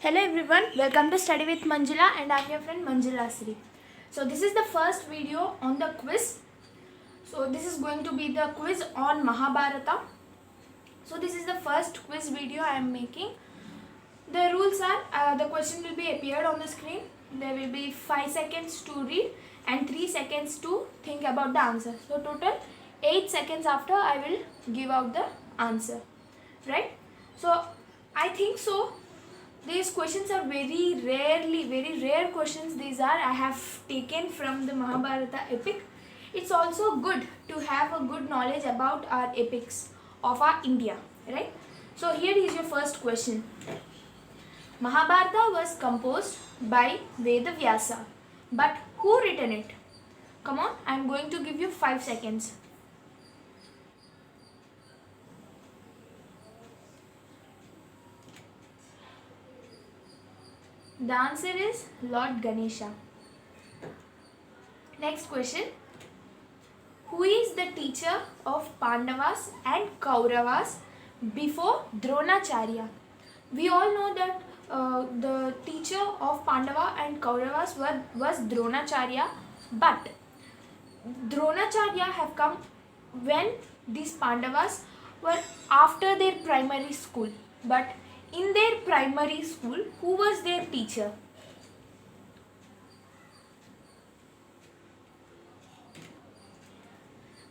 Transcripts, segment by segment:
Hello everyone, welcome to Study with Manjula and I am your friend Manjula Sri. So this is the first video on the quiz. So this is going to be the quiz on Mahabharata. So this is the first quiz video I am making. The rules are, the question will be appeared on the screen. There will be 5 seconds to read and 3 seconds to think about the answer. So total 8 seconds after I will give out the answer. Right? So I think so. These questions are very rare questions. These are I have taken from the Mahabharata epic. It's also good to have a good knowledge about our epics of our India, right? So here is your first question. Mahabharata was composed by Vedavyasa, but who written it? Come on, I am going to give you 5 seconds. The answer is Lord Ganesha. Next question. Who is the teacher of Pandavas and Kauravas before Dronacharya? We all know that the teacher of Pandava and Kauravas was Dronacharya, but Dronacharya have come when these Pandavas were after their primary school. But in their primary school, who was their teacher?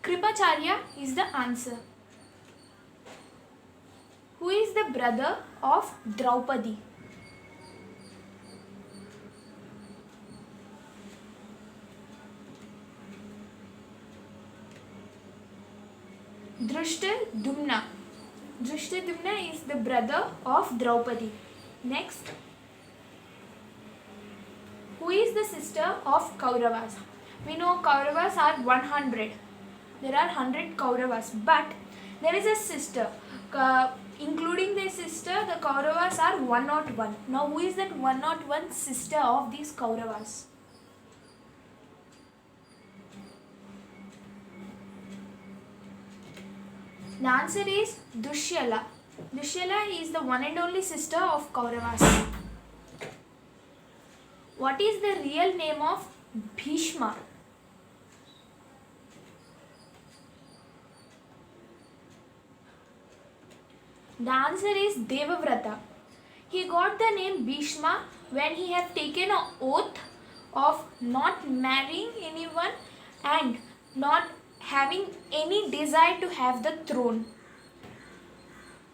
Kripacharya is the answer. Who is the brother of Draupadi? Drishtadyumna. Drishtadyumna is the brother of Draupadi. Next. Who is the sister of Kauravas? We know Kauravas are 100. There are 100 Kauravas, but there is a sister. Including their sister, the Kauravas are 101. Now, who is that 101 sister of these Kauravas? The answer is Dushyala. Dushyala is the one and only sister of Kauravas. What is the real name of Bhishma? The answer is Devavrata. He got the name Bhishma when he had taken an oath of not marrying anyone and not having any desire to have the throne.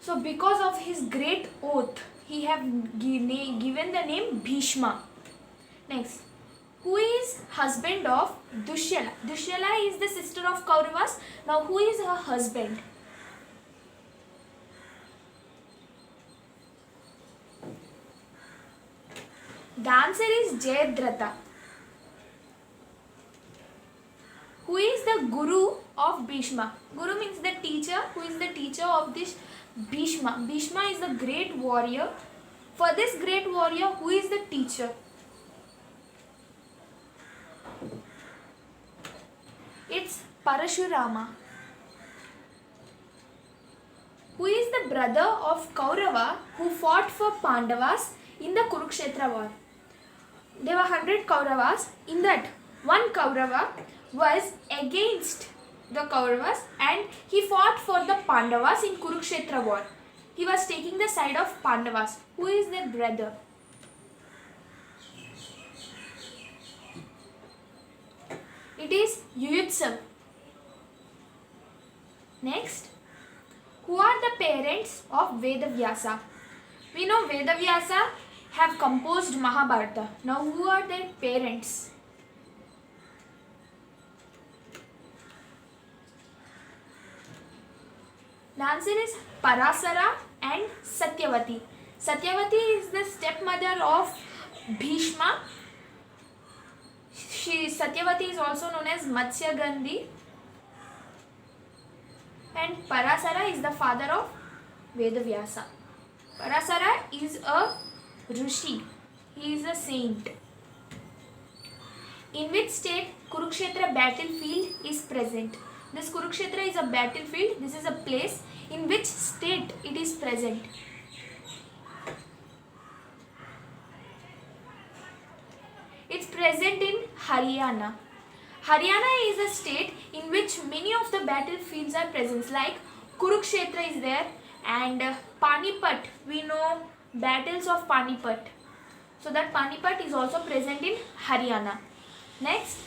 So because of his great oath, he have given the name Bhishma. Next, who is husband of Dushyala? Dushyala is the sister of Kauravas. Now who is her husband? The answer is Jayadratha. Who is the guru of Bhishma? Guru means the teacher. Who is the teacher of this Bhishma? Bhishma is the great warrior. For this great warrior, who is the teacher? It's Parashurama. Who is the brother of Kaurava who fought for Pandavas in the Kurukshetra war? There were 100 Kauravas. In that, one Kaurava was against the Kauravas and he fought for the Pandavas in Kurukshetra war. He was taking the side of Pandavas. Who is their brother? It is Yuyutsav. Next, who are the parents of Vedavyasa? We know Vedavyasa have composed Mahabharata. Now who are their parents? The answer is Parasara and Satyavati. Satyavati is the stepmother of Bhishma. Satyavati is also known as Matsya Gandhi. And Parasara is the father of Vedavyasa. Parasara is a Rishi. He is a saint. In which state Kurukshetra battlefield is present? This Kurukshetra is a battlefield. This is a place. In which state it is present? Haryana. Haryana is a state in which many of the battlefields are present, like Kurukshetra is there, and Panipat. We know battles of Panipat. So that Panipat is also present in Haryana. Next,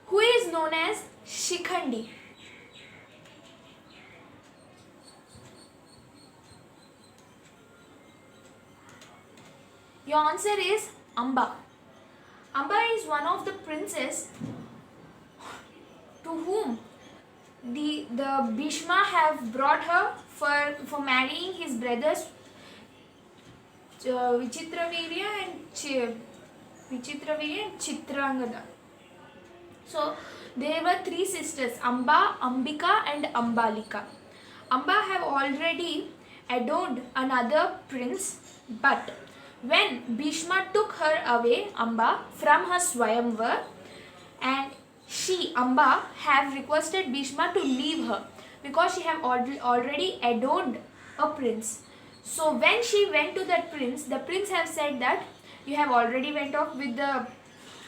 who is known as Shikhandi? Your answer is Amba. Amba is one of the princes to whom the Bhishma have brought her for marrying his brothers Vichitravirya and Chitrangada. So there were three sisters, Amba, Ambika and Ambalika. Amba have already adorned another prince, but when Bhishma took her away, Amba, from her Swayamvar, and she, Amba, have requested Bhishma to leave her because she have already adorned a prince. So when she went to that prince, the prince have said that you have already went off with the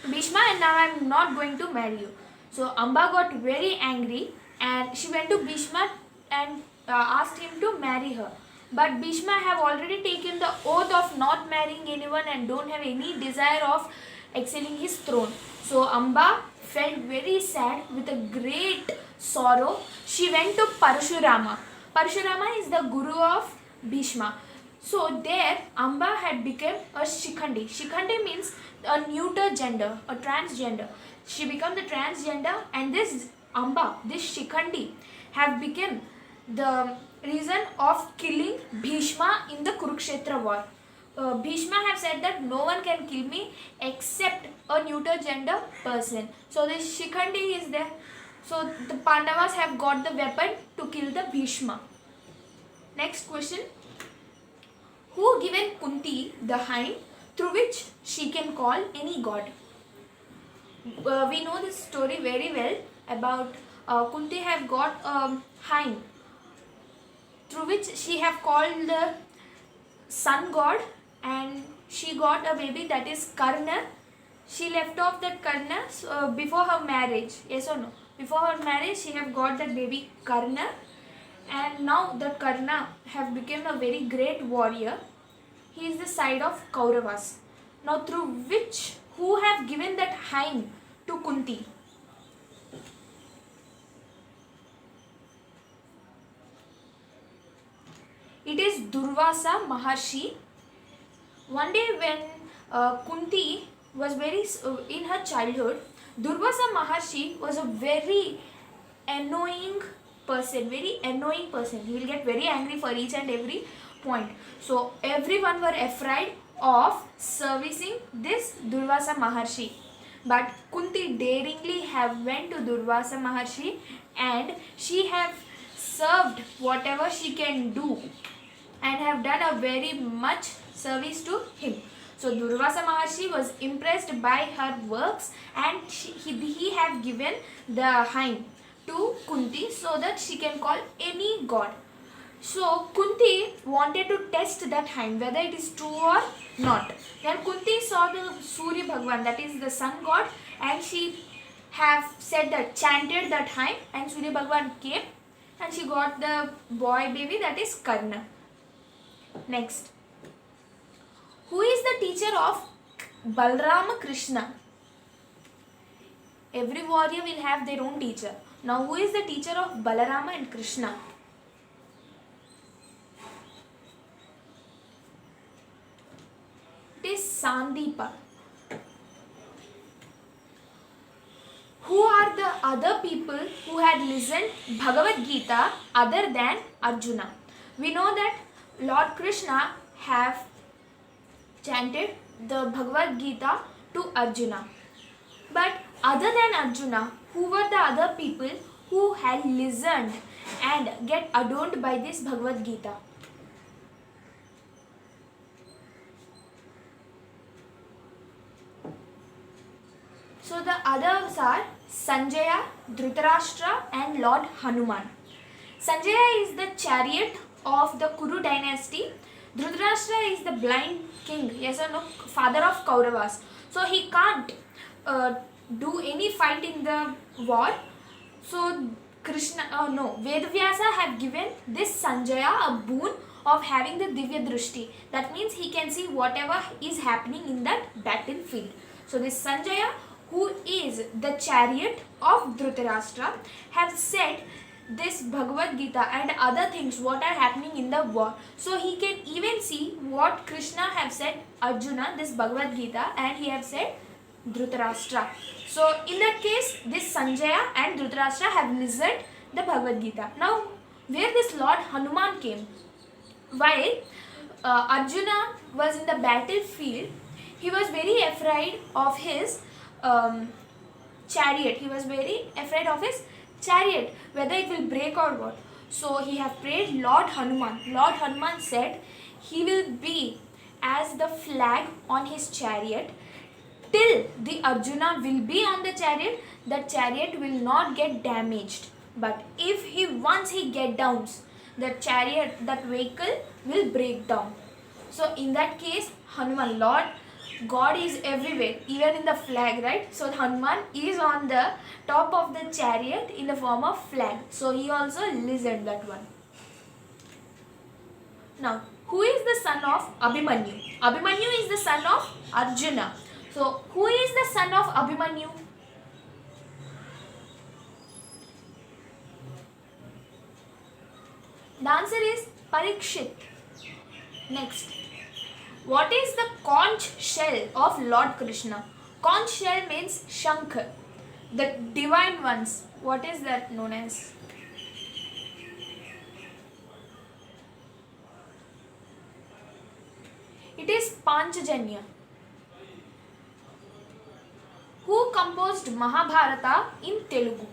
Bhishma and now I am not going to marry you. So Amba got very angry and she went to Bhishma and asked him to marry her. But Bhishma have already taken the oath of not marrying anyone and don't have any desire of excelling his throne. So Amba felt very sad with a great sorrow. She went to Parashurama. Parashurama is the guru of Bhishma. So there Amba had become a Shikhandi. Shikhandi means a neuter gender, a transgender. She became the transgender, and this Amba, this Shikhandi, have become the reason of killing Bhishma in the Kurukshetra war. Bhishma have said that no one can kill me except a neuter gender person. So this Shikhandi is there. So the Pandavas have got the weapon to kill the Bhishma. Next question. Who given Kunti the hind through which she can call any god? We know this story very well about Kunti have got a hind through which she have called the sun god, and she got a baby, that is Karna. She left off that Karna before her marriage. Yes or no? Before her marriage she have got that baby Karna, and now that Karna have become a very great warrior. He is the side of Kauravas. Now through which, who have given that hind to Kunti? It is Durvasa Maharshi. One day when Kunti was in her childhood, Durvasa Maharshi was a very annoying person. He will get very angry for each and every point. So everyone were afraid of servicing this Durvasa Maharshi. But Kunti daringly have went to Durvasa Maharshi and she have served whatever she can do and have done a very much service to him. So Durvasa Maharshi was impressed by her works and he have given the hind to Kunti so that she can call any god. So Kunti wanted to test that hind whether it is true or not. Then Kunti saw the Surya Bhagwan, that is the sun god, and she have said that, chanted that hind, and Surya Bhagwan came and she got the boy baby, that is Karna. Next. Who is the teacher of Balrama Krishna? Every warrior will have their own teacher. Now who is the teacher of Balarama and Krishna? It is Sandeepa. Who are the other people who had listened Bhagavad Gita other than Arjuna? We know that Lord Krishna have chanted the Bhagavad Gita to Arjuna. But other than Arjuna, who were the other people who had listened and get adorned by this Bhagavad Gita? So the others are Sanjaya, Dhritarashtra and Lord Hanuman. Sanjaya is the chariot of the Kuru dynasty. Dhritarashtra is the blind king, yes or no, father of Kauravas. so he can't do any fight in the war. So Vedavyasa have given this Sanjaya a boon of having the Divya Drishti. That means he can see whatever is happening in that battlefield. So this Sanjaya, who is the chariot of Dhritarashtra, have said this Bhagavad Gita and other things what are happening in the war. So he can even see what Krishna have said Arjuna this Bhagavad Gita, and he have said Dhritarashtra. So in that case, this Sanjaya and Dhritarashtra have listened the Bhagavad Gita. Now where this Lord Hanuman came, while Arjuna was in the battlefield, he was very afraid of his chariot. He was very afraid of his chariot, whether it will break or what. So he have prayed Lord Hanuman. Lord Hanuman said he will be as the flag on his chariot till the Arjuna will be on the chariot. The chariot will not get damaged. But if he once he get down, the chariot, that vehicle will break down. So in that case, Hanuman, Lord God is everywhere, even in the flag, right? So Hanuman is on the top of the chariot in the form of flag. So he also listened that one. Now, who is the son of Abhimanyu? Abhimanyu is the son of Arjuna. So who is the son of Abhimanyu? The answer is Parikshit. Next. What is the conch shell of Lord Krishna? Conch shell means Shankh, the divine ones. What is that known as? It is Panchajanya. Who composed Mahabharata in Telugu?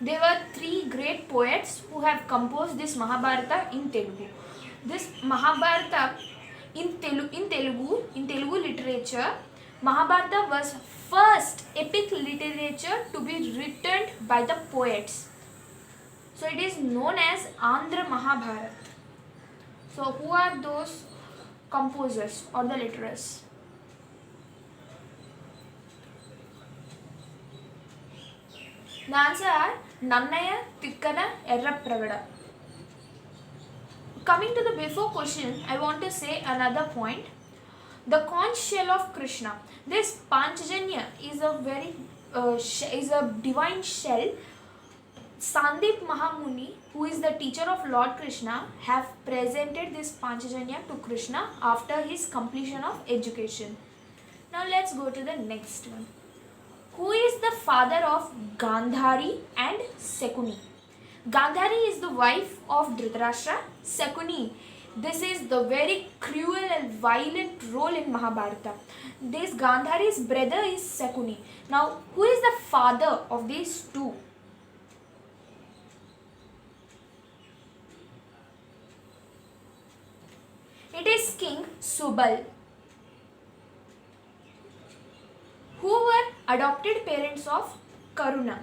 There were three great poets who have composed this Mahabharata in Telugu. This Mahabharata in Telugu literature, Mahabharata was first epic literature to be written by the poets. So it is known as Andhra Mahabharata. So who are those composers or the literers? The answer are Nannaya, Tikkana, Errapragada. Coming to the before question, I want to say another point. The conch shell of Krishna. This Panchajanya is a very is a divine shell. Sandip Mahamuni, who is the teacher of Lord Krishna, have presented this Panchajanya to Krishna after his completion of education. Now let's go to the next one. Who is the father of Gandhari and Sekuni? Gandhari is the wife of Dhritarashtra. Sekuni, this is the very cruel and violent role in Mahabharata. This Gandhari's brother is Sekuni. Now, who is the father of these two? It is King Subal. Who were adopted parents of Karna?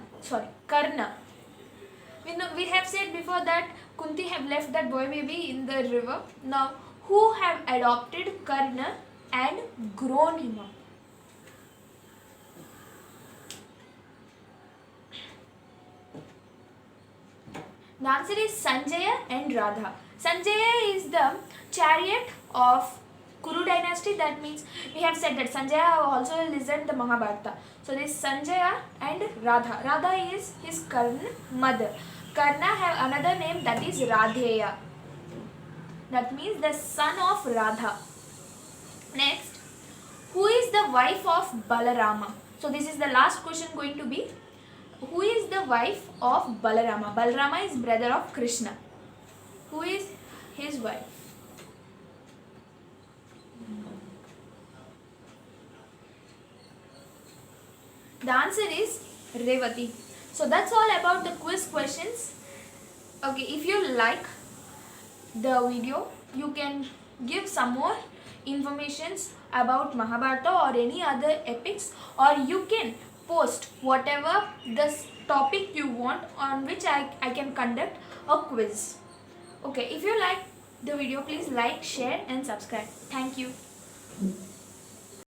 We have said before that Kunti have left that boy baby in the river. Now, who have adopted Karna and grown him up? The answer is Sanjaya and Radha. Sanjaya is the chariot of Kuru dynasty. That means we have said that Sanjaya also listened the Mahabharata. So this Sanjaya and Radha. Radha is his Karna mother. Karna have another name, that is Radheya. That means the son of Radha. Next, who is the wife of Balarama? So this is the last question going to be. Who is the wife of Balarama? Balarama is brother of Krishna. Who is his wife? The answer is Revati. So that's all about the quiz questions. Okay, if you like the video, you can give some more informations about Mahabharata or any other epics, or you can post whatever this topic you want on which I can conduct a quiz. Okay, if you like the video, please like, share and subscribe. Thank you.